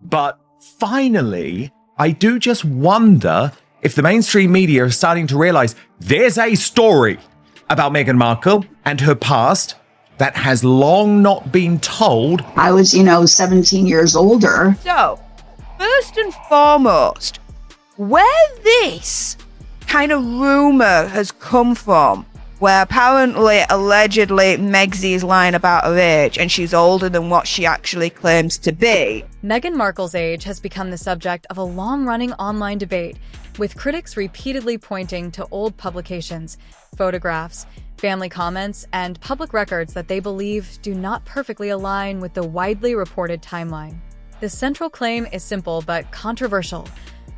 But finally, I do just wonder if the mainstream media is starting to realize there's a story about Meghan Markle and her past that has long not been told. I was, 17 years older. So, first and foremost, where this kind of rumor has come from, where apparently, allegedly, Megxie is lying about her age and she's older than what she actually claims to be. Meghan Markle's age has become the subject of a long-running online debate, with critics repeatedly pointing to old publications, photographs, family comments, and public records that they believe do not perfectly align with the widely reported timeline. The central claim is simple but controversial.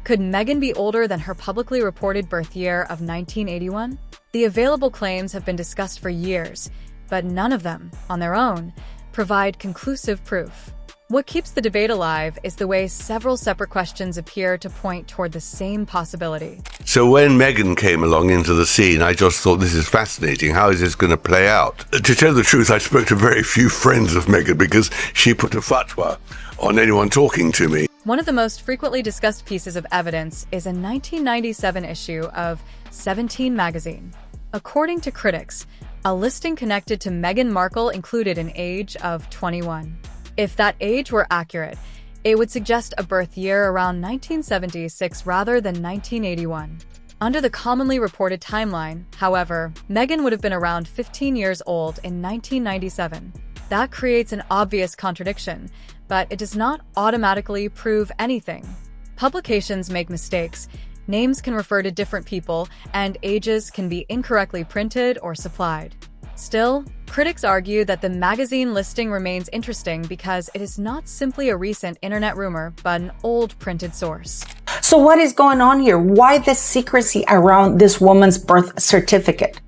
Could Meghan be older than her publicly reported birth year of 1981? The available claims have been discussed for years, but none of them, on their own, provide conclusive proof. What keeps the debate alive is the way several separate questions appear to point toward the same possibility. So when Meghan came along into the scene, I just thought, this is fascinating. How is this going to play out? To tell the truth, I spoke to very few friends of Meghan because she put a fatwa on anyone talking to me. One of the most frequently discussed pieces of evidence is a 1997 issue of 17 magazine. According to critics, a listing connected to Meghan Markle included an age of 21. If that age were accurate, it would suggest a birth year around 1976 rather than 1981. Under the commonly reported timeline, however, Meghan would have been around 15 years old in 1997. That creates an obvious contradiction, but it does not automatically prove anything. Publications make mistakes, names can refer to different people, and ages can be incorrectly printed or supplied. Still, critics argue that the magazine listing remains interesting because it is not simply a recent internet rumor, but an old printed source. So what is going on here? Why the secrecy around this woman's birth certificate?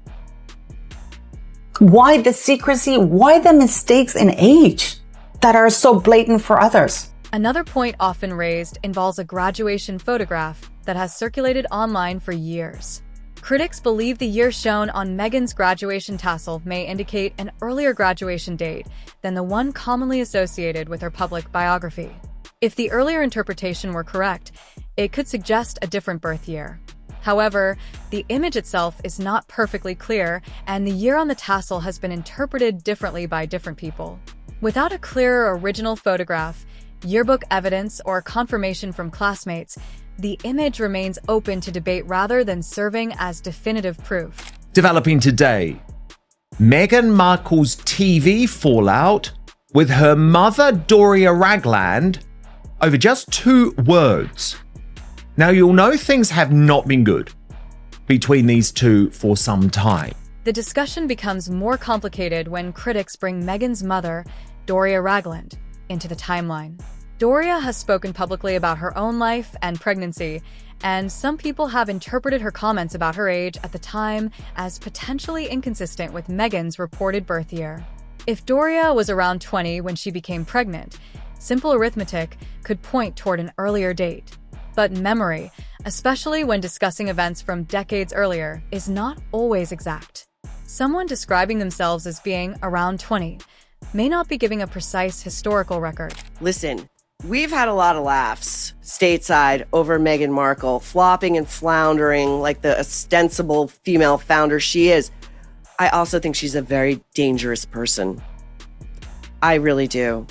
Why the secrecy? Why the mistakes in age that are so blatant for others? Another point often raised involves a graduation photograph that has circulated online for years. Critics believe the year shown on Meghan's graduation tassel may indicate an earlier graduation date than the one commonly associated with her public biography. If the earlier interpretation were correct, it could suggest a different birth year. However, the image itself is not perfectly clear, and the year on the tassel has been interpreted differently by different people. Without a clear original photograph, yearbook evidence, or confirmation from classmates, the image remains open to debate rather than serving as definitive proof. Developing today, Meghan Markle's TV fallout with her mother, Doria Ragland, over just 2 words. Now, you'll know things have not been good between these two for some time. The discussion becomes more complicated when critics bring Meghan's mother, Doria Ragland, into the timeline. Doria has spoken publicly about her own life and pregnancy, and some people have interpreted her comments about her age at the time as potentially inconsistent with Meghan's reported birth year. If Doria was around 20 when she became pregnant, simple arithmetic could point toward an earlier date. But memory, especially when discussing events from decades earlier, is not always exact. Someone describing themselves as being around 20 may not be giving a precise historical record. Listen, we've had a lot of laughs stateside over Meghan Markle, flopping and floundering like the ostensible female founder she is. I also think she's a very dangerous person. I really do.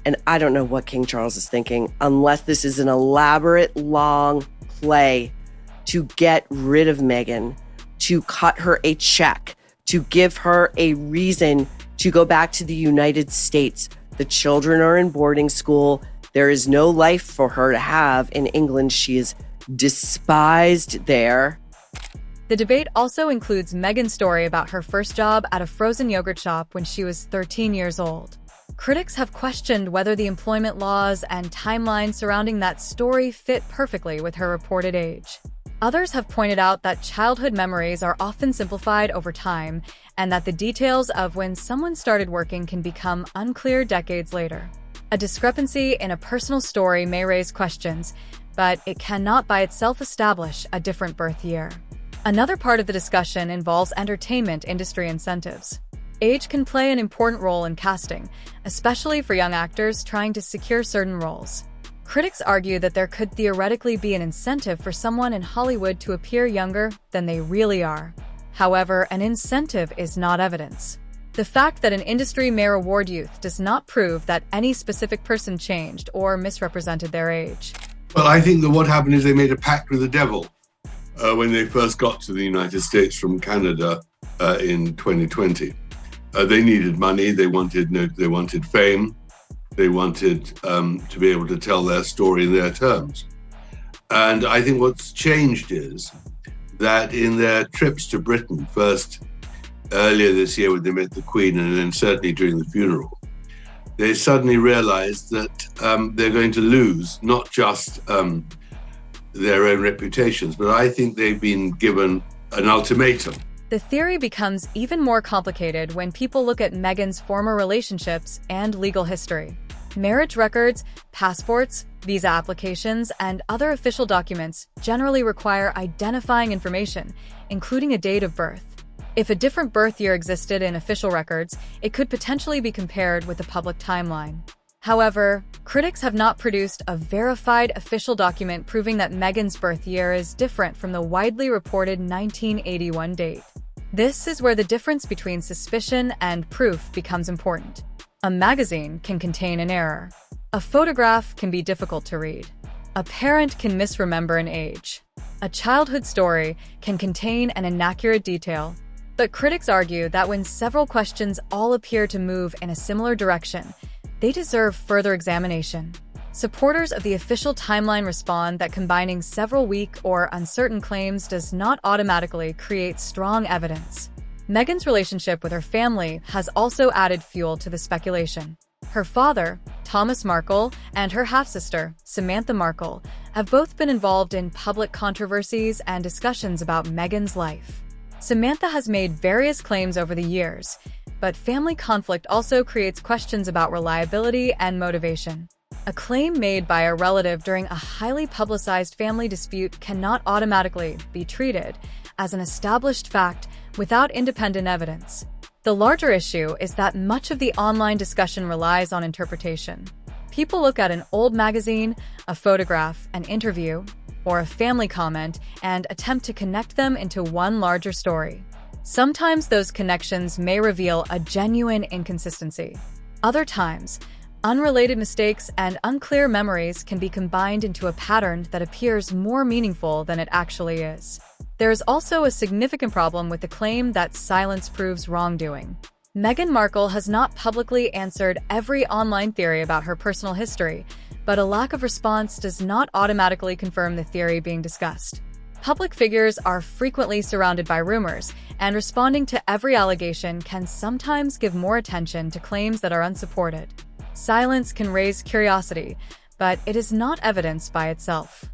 And I don't know what King Charles is thinking, unless this is an elaborate, long play to get rid of Meghan, to cut her a check, to give her a reason to go back to the United States. The children are in boarding school. There is no life for her to have in England. She is despised there. The debate also includes Meghan's story about her first job at a frozen yogurt shop when she was 13 years old. Critics have questioned whether the employment laws and timeline surrounding that story fit perfectly with her reported age. Others have pointed out that childhood memories are often simplified over time, and that the details of when someone started working can become unclear decades later. A discrepancy in a personal story may raise questions, but it cannot by itself establish a different birth year. Another part of the discussion involves entertainment industry incentives. Age can play an important role in casting, especially for young actors trying to secure certain roles. Critics argue that there could theoretically be an incentive for someone in Hollywood to appear younger than they really are. However, an incentive is not evidence. The fact that an industry may reward youth does not prove that any specific person changed or misrepresented their age. Well, I think that what happened is they made a pact with the devil when they first got to the United States from Canada in 2020. They needed money, they wanted fame, they wanted to be able to tell their story in their terms. And I think what's changed is that in their trips to Britain, first earlier this year when they met the Queen and then certainly during the funeral, they suddenly realized that they're going to lose not just their own reputations, but I think they've been given an ultimatum. The theory becomes even more complicated when people look at Meghan's former relationships and legal history. Marriage records, passports, visa applications, and other official documents generally require identifying information, including a date of birth. If a different birth year existed in official records, it could potentially be compared with the public timeline. However, critics have not produced a verified official document proving that Meghan's birth year is different from the widely reported 1981 date. This is where the difference between suspicion and proof becomes important. A magazine can contain an error. A photograph can be difficult to read. A parent can misremember an age. A childhood story can contain an inaccurate detail. But critics argue that when several questions all appear to move in a similar direction, they deserve further examination. Supporters of the official timeline respond that combining several weak or uncertain claims does not automatically create strong evidence. Meghan's relationship with her family has also added fuel to the speculation. Her father, Thomas Markle, and her half-sister, Samantha Markle, have both been involved in public controversies and discussions about Meghan's life. Samantha has made various claims over the years, but family conflict also creates questions about reliability and motivation. A claim made by a relative during a highly publicized family dispute cannot automatically be treated as an established fact without independent evidence. The larger issue is that much of the online discussion relies on interpretation. People look at an old magazine, a photograph, an interview, or a family comment and attempt to connect them into one larger story. Sometimes those connections may reveal a genuine inconsistency. Other times, unrelated mistakes and unclear memories can be combined into a pattern that appears more meaningful than it actually is. There is also a significant problem with the claim that silence proves wrongdoing. Meghan Markle has not publicly answered every online theory about her personal history, but a lack of response does not automatically confirm the theory being discussed. Public figures are frequently surrounded by rumors, and responding to every allegation can sometimes give more attention to claims that are unsupported. Silence can raise curiosity, but it is not evidence by itself.